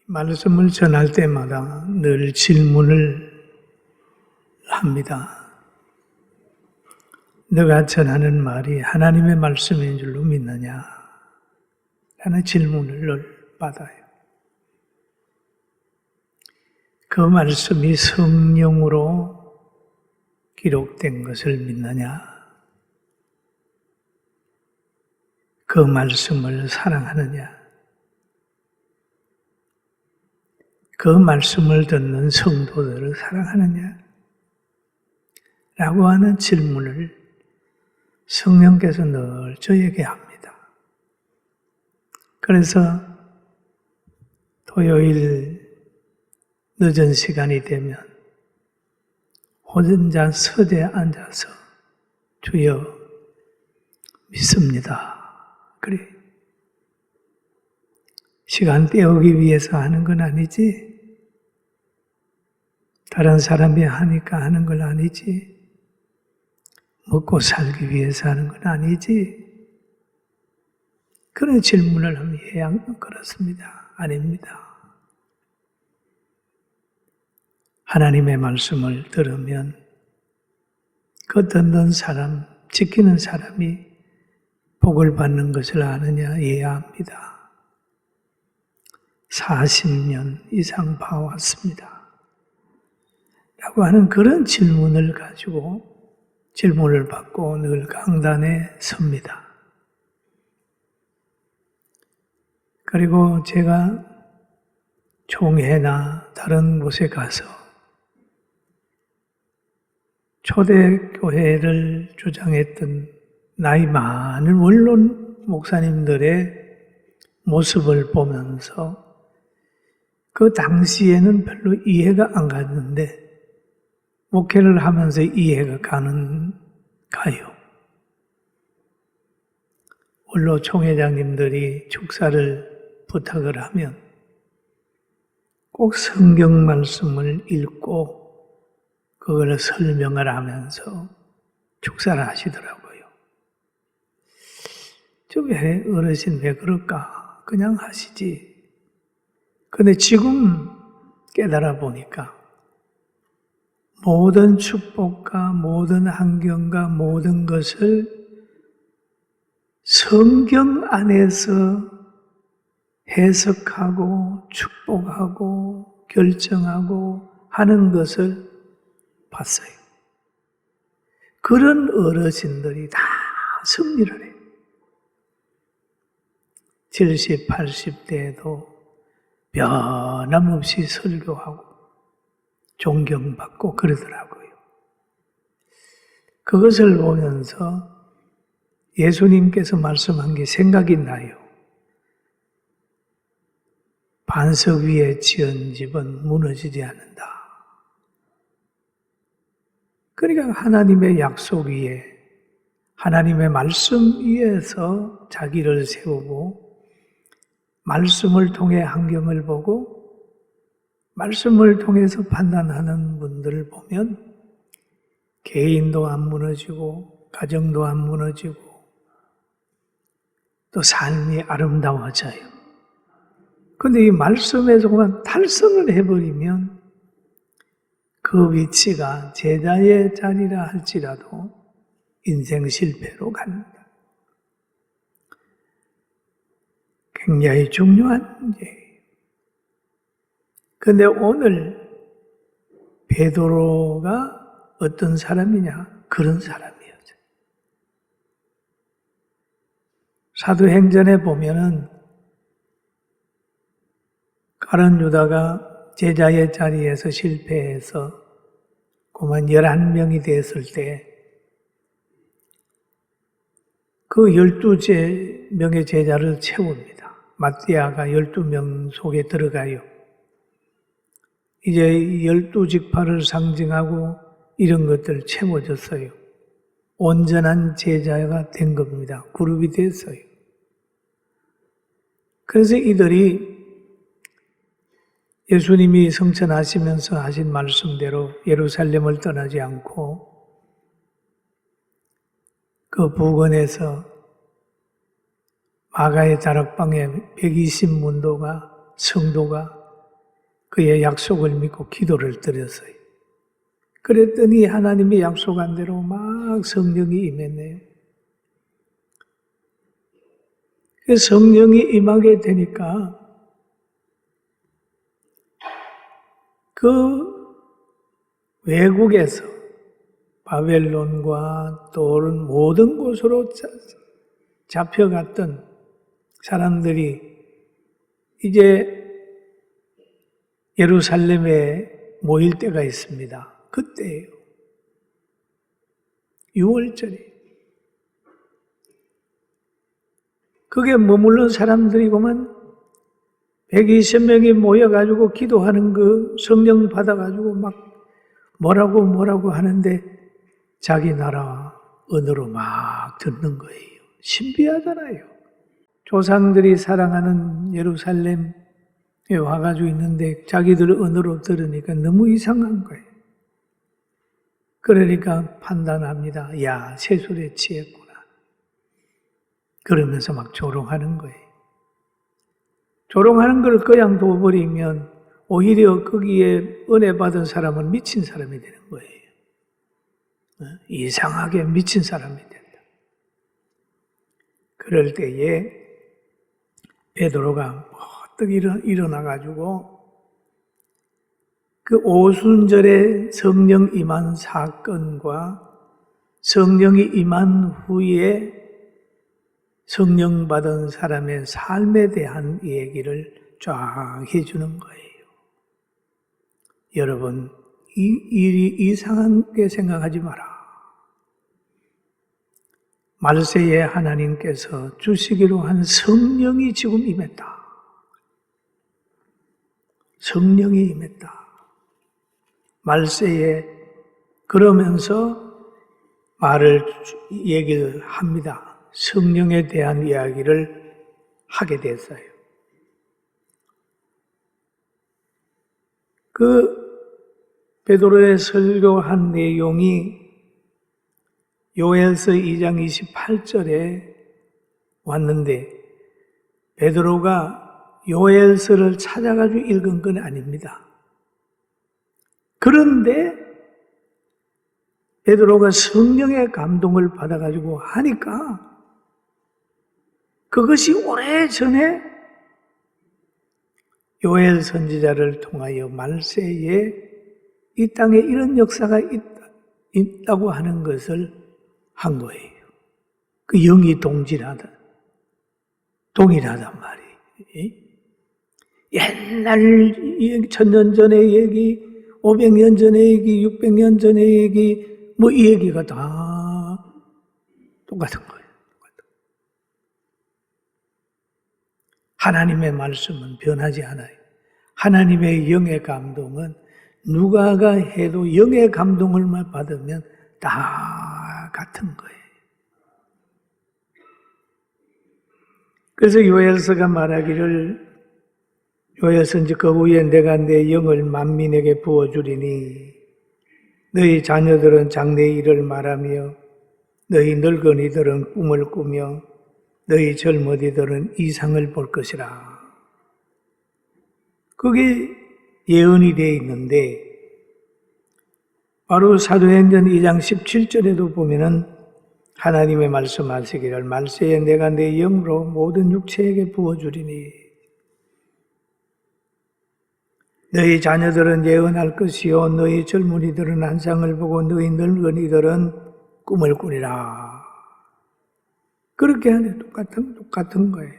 말씀을 전할 때마다 늘 질문을 합니다. 너가 전하는 말이 하나님의 말씀인 줄로 믿느냐? 라는 질문을 늘 받아요. 그 말씀이 성령으로 기록된 것을 믿느냐? 그 말씀을 사랑하느냐? 그 말씀을 듣는 성도들을 사랑하느냐? 라고 하는 질문을 성령께서 늘 저에게 합니다. 그래서 토요일 늦은 시간이 되면 혼자 서재에 앉아서 주여 믿습니다. 그래. 시간 때우기 위해서 하는 건 아니지. 다른 사람이 하니까 하는 건 아니지. 먹고 살기 위해서 하는 건 아니지. 그런 질문을 하면 해야 그렇습니다. 아닙니다. 하나님의 말씀을 들으면 그 듣는 사람, 지키는 사람이 복을 받는 것을 아느냐 이해야 합니다. 40년 이상 봐왔습니다. 라고 하는 그런 질문을 가지고 질문을 받고 늘 강단에 섭니다. 그리고 제가 총회나 다른 곳에 가서 초대교회를 주장했던 나이 많은 원론 목사님들의 모습을 보면서 그 당시에는 별로 이해가 안 갔는데 목회를 하면서 이해가 가요. 원로 총회장님들이 축사를 부탁을 하면 꼭 성경 말씀을 읽고 그걸 설명을 하면서 축사를 하시더라고요. 왜 어르신 왜 그럴까? 그냥 하시지. 근데 지금 깨달아 보니까 모든 축복과 모든 환경과 모든 것을 성경 안에서 해석하고 축복하고 결정하고 하는 것을 봤어요. 그런 어르신들이 다 승리를 해요. 70, 80대에도 변함없이 설교하고 존경받고 그러더라고요. 그것을 보면서 예수님께서 말씀한 게 생각이 나요. 반석 위에 지은 집은 무너지지 않는다. 그러니까 하나님의 약속 위에, 하나님의 말씀 위에서 자기를 세우고 말씀을 통해 환경을 보고 말씀을 통해서 판단하는 분들을 보면 개인도 안 무너지고 가정도 안 무너지고 또 삶이 아름다워져요. 그런데 이 말씀에서만 탈선을 해버리면 그 위치가 제자의 자리라 할지라도 인생 실패로 갑니다. 굉장히 중요한 문제예요. 그런데 오늘 베드로가 어떤 사람이냐? 그런 사람이었어요. 사도행전에 보면은 가룟 유다가 제자의 자리에서 실패해서 그만 11명이 됐을 때 그 12명의 제자를 채웁니다. 마띠아가 12명 속에 들어가요. 이제 12지파를 상징하고 이런 것들 채워졌어요. 온전한 제자가 된 겁니다. 그룹이 됐어요. 그래서 이들이 예수님이 성천하시면서 하신 말씀대로 예루살렘을 떠나지 않고 그 부근에서 마가의 다락방에 120문도가 성도가 그의 약속을 믿고 기도를 드렸어요. 그랬더니 하나님이 약속한 대로 막 성령이 임했네요. 성령이 임하게 되니까 그 외국에서 바벨론과 또 모든 곳으로 잡혀갔던 사람들이 이제 예루살렘에 모일 때가 있습니다. 그때예요. 6월절이에요. 그게 머물러 사람들이고만 120명이 모여가지고 기도하는 그 성령 받아가지고 막 뭐라고 하는데 자기 나라 언어로 막 듣는 거예요. 신비하잖아요. 조상들이 사랑하는 예루살렘에 와가지고 있는데 자기들 언어로 들으니까 너무 이상한 거예요. 그러니까 판단합니다. 야, 세술에 취했구나. 그러면서 막 조롱하는 거예요. 조롱하는 걸 그냥 둬버리면 오히려 거기에 은혜 받은 사람은 미친 사람이 되는 거예요. 이상하게 미친 사람이 된다. 그럴 때에 베드로가 퍼뜩 일어나가지고 그 오순절에 성령 임한 사건과 성령이 임한 후에 성령 받은 사람의 삶에 대한 얘기를 쫙 해주는 거예요. 여러분, 이 일이 이상하게 생각하지 마라. 말세에 하나님께서 주시기로 한 성령이 지금 임했다. 성령이 임했다. 말세에 그러면서 얘기를 합니다. 성령에 대한 이야기를 하게 됐어요. 그 베드로의 설교한 내용이 요엘서 2장 28절에 왔는데 베드로가 요엘서를 찾아가지고 읽은 건 아닙니다. 그런데 베드로가 성령의 감동을 받아가지고 하니까 그것이 오래전에 요엘 선지자를 통하여 말세에 이 땅에 이런 역사가 있다고 하는 것을 한 거예요. 그 영이 동일하단 말이에요. 옛날 1000년 전의 얘기, 500년 전의 얘기, 600년 전의 얘기, 이 얘기가 다 똑같은 거예요. 하나님의 말씀은 변하지 않아요. 하나님의 영의 감동은 누가가 해도 영의 감동을 받으면 다 같은 거예요. 그래서 요엘서가 말하기를 요엘서인지 그 후에 내가 내 영을 만민에게 부어주리니 너희 자녀들은 장래의 일을 말하며 너희 늙은이들은 꿈을 꾸며 너희 젊은이들은 이상을 볼 것이라. 그게 예언이 되어 있는데 바로 사도행전 2장 17절에도 보면은 하나님의 말씀하시기를 말세에 내가 내 영으로 모든 육체에게 부어주리니 너희 자녀들은 예언할 것이요 너희 젊은이들은 환상을 보고 너희 늙은이들은 꿈을 꾸리라. 그렇게 하는데 똑같은 거예요.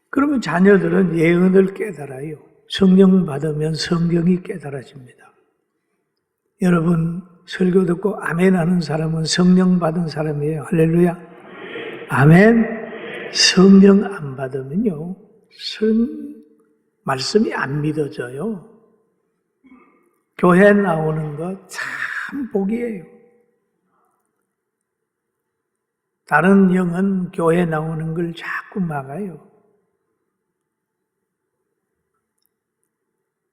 그러면 자녀들은 예언을 깨달아요. 성령 받으면 성경이 깨달아집니다. 여러분 설교 듣고 아멘 하는 사람은 성령 받은 사람이에요. 할렐루야. 아멘. 성령 안 받으면요 말씀이 안 믿어져요. 교회 나오는 거 참 복이에요. 다른 영은 교회 나오는 걸 자꾸 막아요.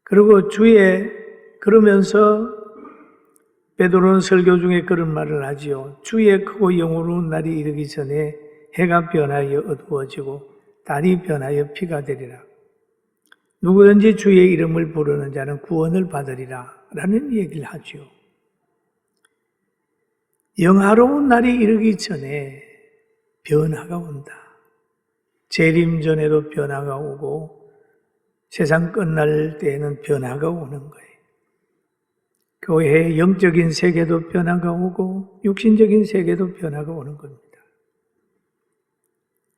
그리고 그러면서 베드로는 설교 중에 그런 말을 하지요. 주의 크고 영원한 날이 이르기 전에 해가 변하여 어두워지고 달이 변하여 피가 되리라. 누구든지 주의 이름을 부르는 자는 구원을 받으리라 라는 얘기를 하죠. 영화로운 날이 이르기 전에 변화가 온다. 재림 전에도 변화가 오고 세상 끝날 때에는 변화가 오는 거예요. 교회의 영적인 세계도 변화가 오고 육신적인 세계도 변화가 오는 겁니다.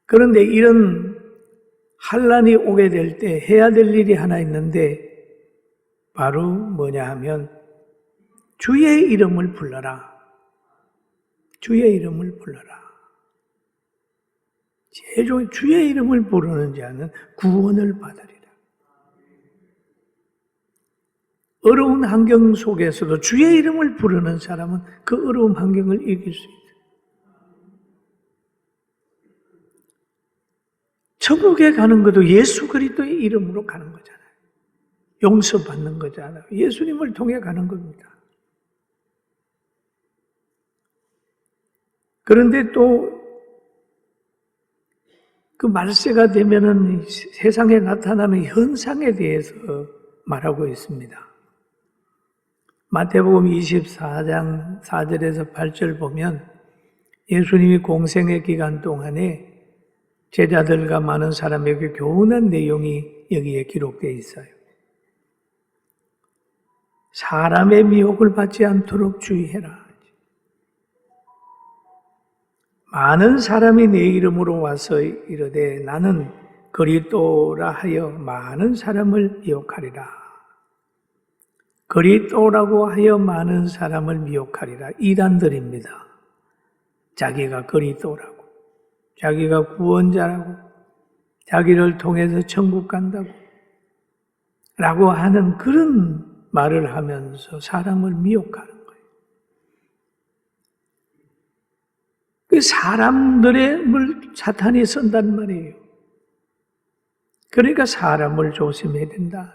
그런데 이런 환란이 오게 될 때 해야 될 일이 하나 있는데 바로 뭐냐 하면 주의 이름을 불러라. 주의 이름을 불러라. 주의 이름을 부르는 자는 구원을 받으리라. 어려운 환경 속에서도 주의 이름을 부르는 사람은 그 어려운 환경을 이길 수 있어요. 천국에 가는 것도 예수 그리스도의 이름으로 가는 거잖아요. 용서받는 거잖아요. 예수님을 통해 가는 겁니다. 그런데 또 그 말세가 되면은 세상에 나타나는 현상에 대해서 말하고 있습니다. 마태복음 24장 4절에서 8절 보면 예수님이 공생의 기간 동안에 제자들과 많은 사람에게 교훈한 내용이 여기에 기록되어 있어요. 사람의 미혹을 받지 않도록 주의해라. 많은 사람이 내 이름으로 와서 이르되 나는 그리스도라 하여 많은 사람을 미혹하리라. 그리스도라고 하여 많은 사람을 미혹하리라. 이단들입니다. 자기가 그리스도라고, 자기가 구원자라고, 자기를 통해서 천국 간다고 라고 하는 그런 말을 하면서 사람을 미혹하는 거예요. 그 사람들의 사탄이 쓴단 말이에요. 그러니까 사람을 조심해야 된다.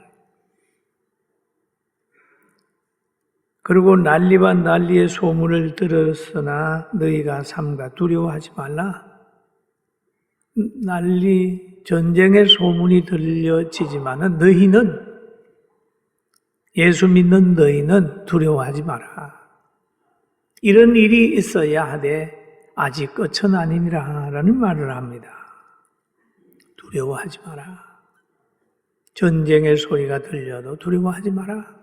그리고 난리와 난리의 소문을 들었으나 너희가 삼가 두려워하지 말라. 난리, 전쟁의 소문이 들려지지만은 너희는, 예수 믿는 너희는 두려워하지 마라. 이런 일이 있어야 하되 아직 끝은 아니니라 라는 말을 합니다. 두려워하지 마라. 전쟁의 소리가 들려도 두려워하지 마라.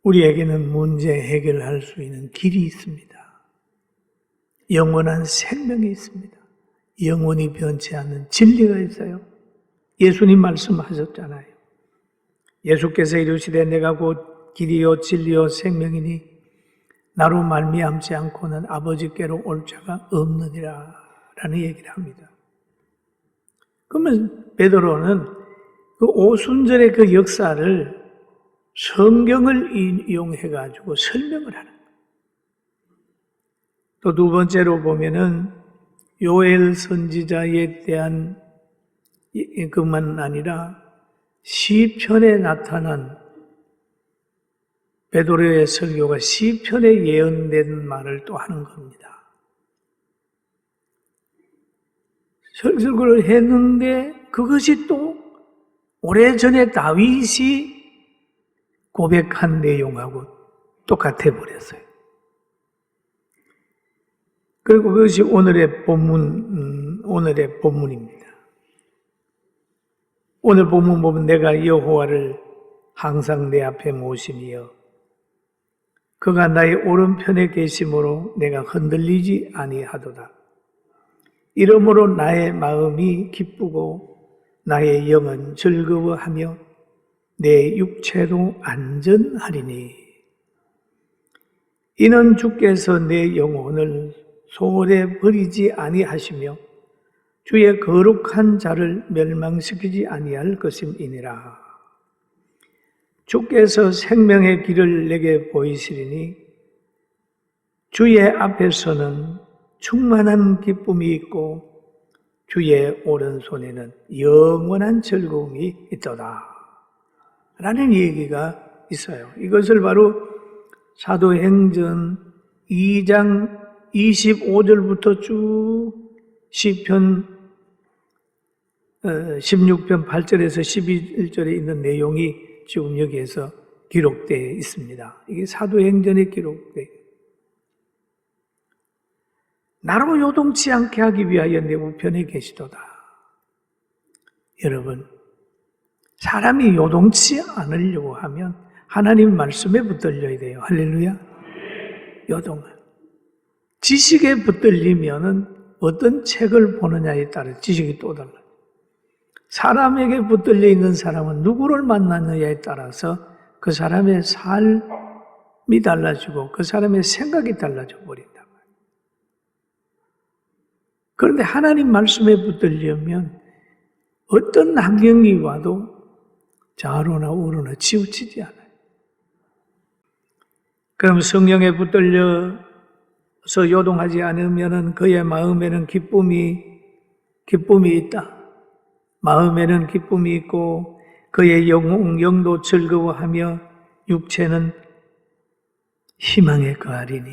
우리에게는 문제 해결할 수 있는 길이 있습니다. 영원한 생명이 있습니다. 영원히 변치 않는 진리가 있어요. 예수님 말씀하셨잖아요. 예수께서 이르시되 내가 곧 길이요 진리요 생명이니 나로 말미암지 않고는 아버지께로 올 자가 없느니라 라는 얘기를 합니다. 그러면 베드로는 그 오순절의 그 역사를 성경을 이용해가지고 설명을 하는 거예요. 또 두 번째로 보면은 요엘 선지자에 대한 그만 아니라 시편에 나타난 베드로의 설교가 시편에 예언된 말을 또 하는 겁니다. 설교를 했는데 그것이 또 오래전에 다윗이 고백한 내용하고 똑같아 버렸어요. 그리고 그것이 오늘의 본문입니다. 오늘 본문 보면 내가 여호와를 항상 내 앞에 모시며 그가 나의 오른편에 계심으로 내가 흔들리지 아니하도다. 이러므로 나의 마음이 기쁘고 나의 영은 즐거워하며 내 육체도 안전하리니 이는 주께서 내 영혼을 소홀히 버리지 아니하시며 주의 거룩한 자를 멸망시키지 아니할 것임이니라. 주께서 생명의 길을 내게 보이시리니 주의 앞에서는 충만한 기쁨이 있고 주의 오른손에는 영원한 즐거움이 있도다 라는 얘기가 있어요. 이것을 바로 사도행전 2장 25절부터 쭉 시편 16편 8절에서 11절에 있는 내용이 지금 여기에서 기록되어 있습니다. 이게 사도행전에 기록되어 나로 요동치 않게 하기 위하여 내 우편에 계시도다. 여러분, 사람이 요동치 않으려고 하면 하나님 말씀에 붙들려야 돼요. 할렐루야. 요동을. 지식에 붙들리면은 어떤 책을 보느냐에 따라 지식이 또 달라요. 사람에게 붙들려 있는 사람은 누구를 만나느냐에 따라서 그 사람의 삶이 달라지고 그 사람의 생각이 달라져 버린다. 그런데 하나님 말씀에 붙들려면 어떤 환경이 와도 좌로나 우로나 치우치지 않아요. 그럼 성령에 붙들려서 요동하지 않으면 그의 마음에는 기쁨이 있다. 마음에는 기쁨이 있고 그의 영도 즐거워하며 육체는 희망에 거하리니.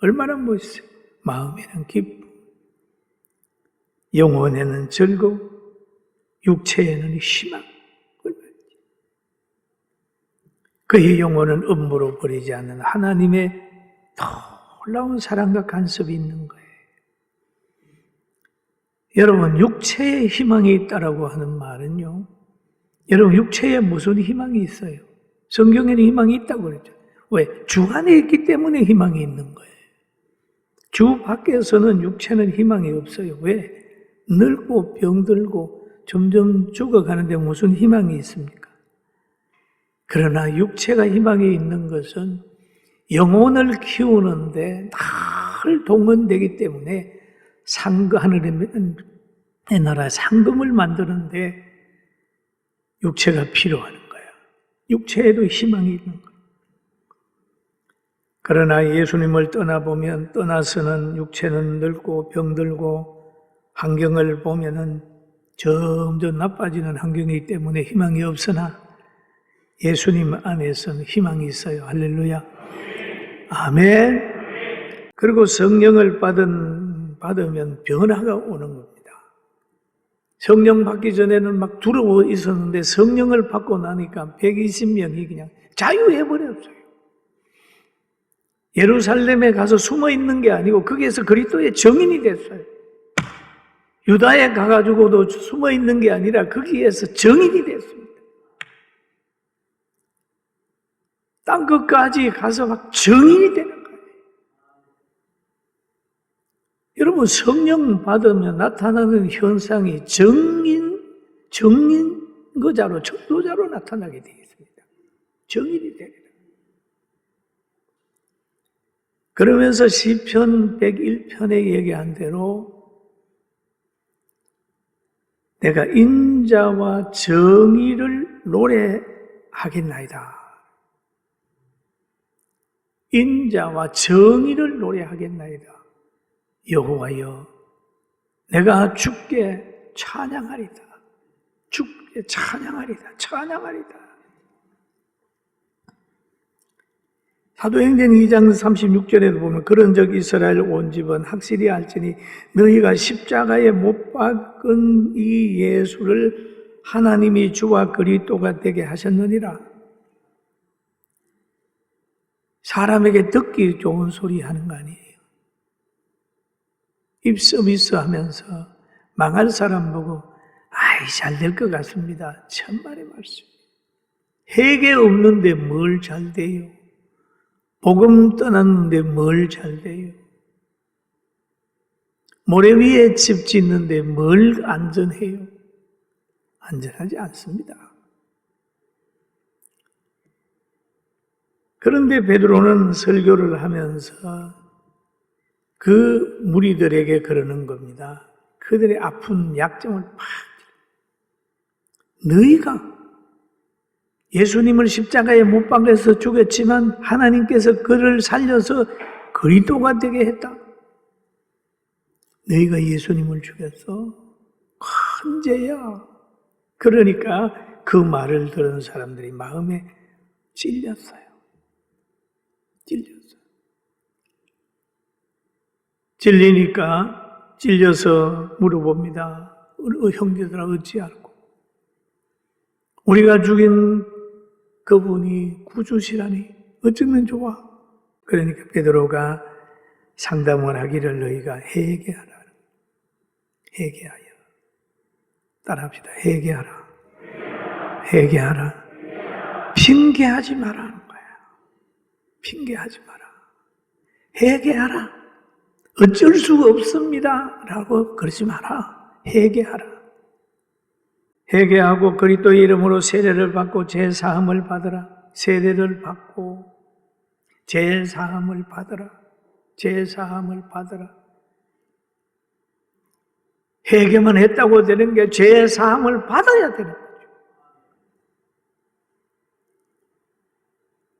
얼마나 멋있어요. 마음에는 기쁨, 영혼에는 즐거움, 육체에는 희망. 그의 영혼은 음모로 버리지 않는 하나님의 놀라운 사랑과 간섭이 있는 거예요. 여러분, 육체에 희망이 있다라고 하는 말은요, 여러분, 육체에 무슨 희망이 있어요? 성경에는 희망이 있다고 그랬죠. 왜? 주 안에 있기 때문에 희망이 있는 거예요. 주 밖에서는 육체는 희망이 없어요. 왜? 늙고 병들고 점점 죽어가는데 무슨 희망이 있습니까? 그러나 육체가 희망이 있는 것은 영혼을 키우는데 늘 동원되기 때문에 하늘의 나라 상금을 만드는데 육체가 필요하는 거야. 육체에도 희망이 있는 거야. 그러나 예수님을 떠나보면 떠나서는 육체는 늙고 병들고 환경을 보면은 점점 나빠지는 환경이기 때문에 희망이 없으나 예수님 안에서는 희망이 있어요. 할렐루야. 아멘. 그리고 성령을 받으면 변화가 오는 겁니다. 성령 받기 전에는 막 두려워 있었는데 성령을 받고 나니까 120명이 그냥 자유해버렸어요. 예루살렘에 가서 숨어 있는 게 아니고 거기에서 그리스도의 정인이 됐어요. 유다에 가가지고도 숨어 있는 게 아니라 거기에서 정인이 됐습니다. 땅끝까지 가서 막 정인이 되는 거예요. 여러분, 성령 받으면 나타나는 현상이 정인거자로, 전도자로 나타나게 되어 있습니다. 정인이 되리라. 그러면서 시편 101편에 얘기한 대로 내가 인자와 정의를 노래하겠나이다. 인자와 정의를 노래하겠나이다. 여호와여, 내가 주께 찬양하리다. 주께 찬양하리다. 찬양하리다. 사도행전 2장 36절에도 보면 그런즉 이스라엘 온 집은 확실히 알지니 너희가 십자가에 못 박은 이 예수를 하나님이 주와 그리스도가 되게 하셨느니라. 사람에게 듣기 좋은 소리 하는 거 아니에요. 입 서비스 하면서 망할 사람 보고 아이 잘 될 것 같습니다. 천만의 말씀. 회개 없는데 뭘 잘 돼요? 복음 떠났는데 뭘 잘 돼요? 모래 위에 집 짓는데 뭘 안전해요? 안전하지 않습니다. 그런데 베드로는 설교를 하면서 그 무리들에게 그러는 겁니다. 그들의 아픈 약점을 팍. 너희가 예수님을 십자가에 못 박아서 죽였지만 하나님께서 그를 살려서 그리스도가 되게 했다. 너희가 예수님을 죽였어? 큰 죄야. 그러니까 그 말을 들은 사람들이 마음에 찔렸어요. 찔리니까 찔려서 물어봅니다. 형제들아 어찌 알고 우리가 죽인 그분이 구주시라니 어쩌면 좋아. 그러니까 베드로가 상담을 하기를 너희가 회개하라. 회개하여. 따라합시다. 회개하라. 회개하라. 핑계하지 마라는 거야. 핑계하지 마라. 회개하라. 어쩔 수가 없습니다. 라고 그러지 마라. 회개하라. 회개하고 그리스도의 이름으로 세례를 받고 제사함을 받으라. 세례를 받고 제사함을 받으라. 제사함을 받으라. 회개만 했다고 되는 게 제사함을 받아야 되는 거죠.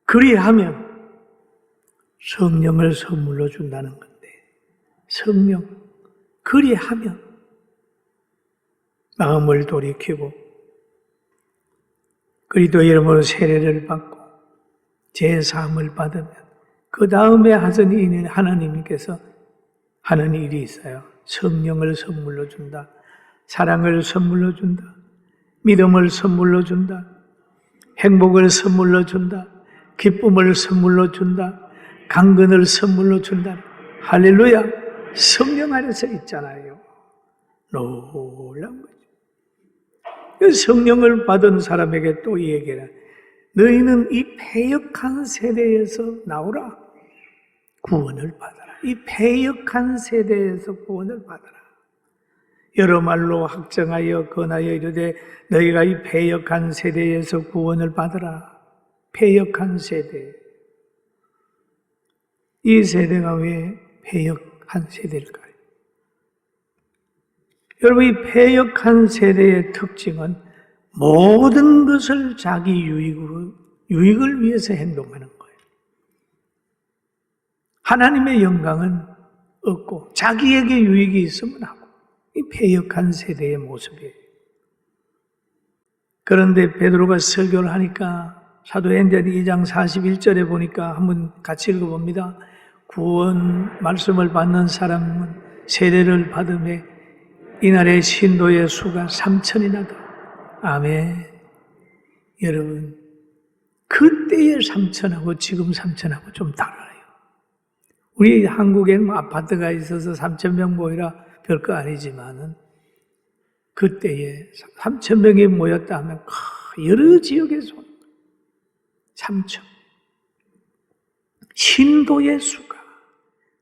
그리하면 성령을 선물로 준다는 건데, 성령, 그리하면 마음을 돌이키고 그리스도의 이름으로 세례를 받고 제사함을 받으면 그 다음에 하시는 하나님께서 하는 일이 있어요. 성령을 선물로 준다. 사랑을 선물로 준다. 믿음을 선물로 준다. 행복을 선물로 준다. 기쁨을 선물로 준다. 강건을 선물로 준다. 할렐루야. 성령 안에서 있잖아요. 놀라운 거죠. 성령을 받은 사람에게 또 이 얘기를, 너희는 이 패역한 세대에서 나오라. 구원을 받아라. 이 패역한 세대에서 구원을 받아라. 여러 말로 확정하여 권하여 이르되 너희가 이 패역한 세대에서 구원을 받으라. 패역한 세대. 이 세대가 왜 패역한 세대일까요? 여러분, 이 패역한 세대의 특징은 모든 것을 자기 유익을 위해서 행동하는 거예요. 하나님의 영광은 없고 자기에게 유익이 있으면 하고, 이 패역한 세대의 모습이에요. 그런데 베드로가 설교를 하니까 사도행전 2장 41절에 보니까 한번 같이 읽어봅니다. 구원 말씀을 받는 사람은 세례를 받음에 이날의 신도의 수가 3,000이나 더. 아멘. 여러분, 그때의 3,000하고 지금 3,000하고 좀 달라요. 우리 한국에는 아파트가 있어서 3,000명 모이라 별거 아니지만은 그때에 3,000명이 모였다 하면 여러 지역에서 3,000. 신도의 수가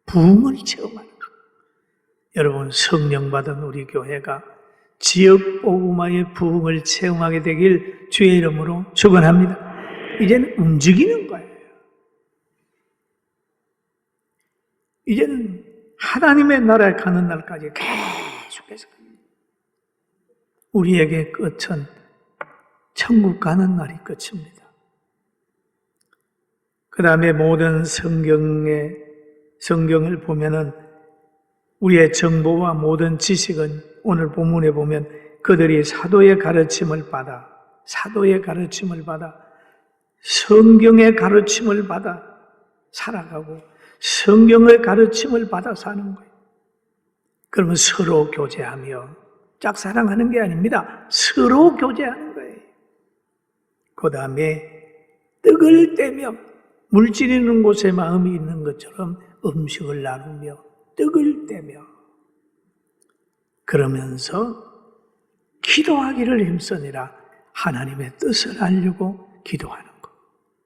부흥을 체험하는 것. 여러분, 성령 받은 우리 교회가 지역 복음화의 부흥을 체험하게 되길 주의 이름으로 축원합니다. 이제는 움직이는 거예요. 이제는 하나님의 나라에 가는 날까지 계속해서 우리에게 끝은 천국 가는 날이 끝입니다. 그 다음에 모든 성경을 보면은 우리의 정보와 모든 지식은 오늘 본문에 보면 그들이 사도의 가르침을 받아 성경의 가르침을 받아 살아가고 성경의 가르침을 받아 사는 거예요. 그러면 서로 교제하며 짝사랑하는 게 아닙니다. 서로 교제하는 거예요. 그 다음에 떡을 떼며 물질이 있는 곳에 마음이 있는 것처럼 음식을 나누며 떡을 떼며 그러면서 기도하기를 힘쓰니라. 하나님의 뜻을 알려고 기도하는 것.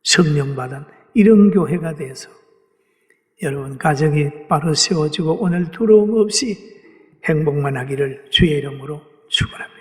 성령 받은 이런 교회가 돼서 여러분 가정이 바로 세워지고 오늘 두려움 없이 행복만 하기를 주의 이름으로 축원합니다.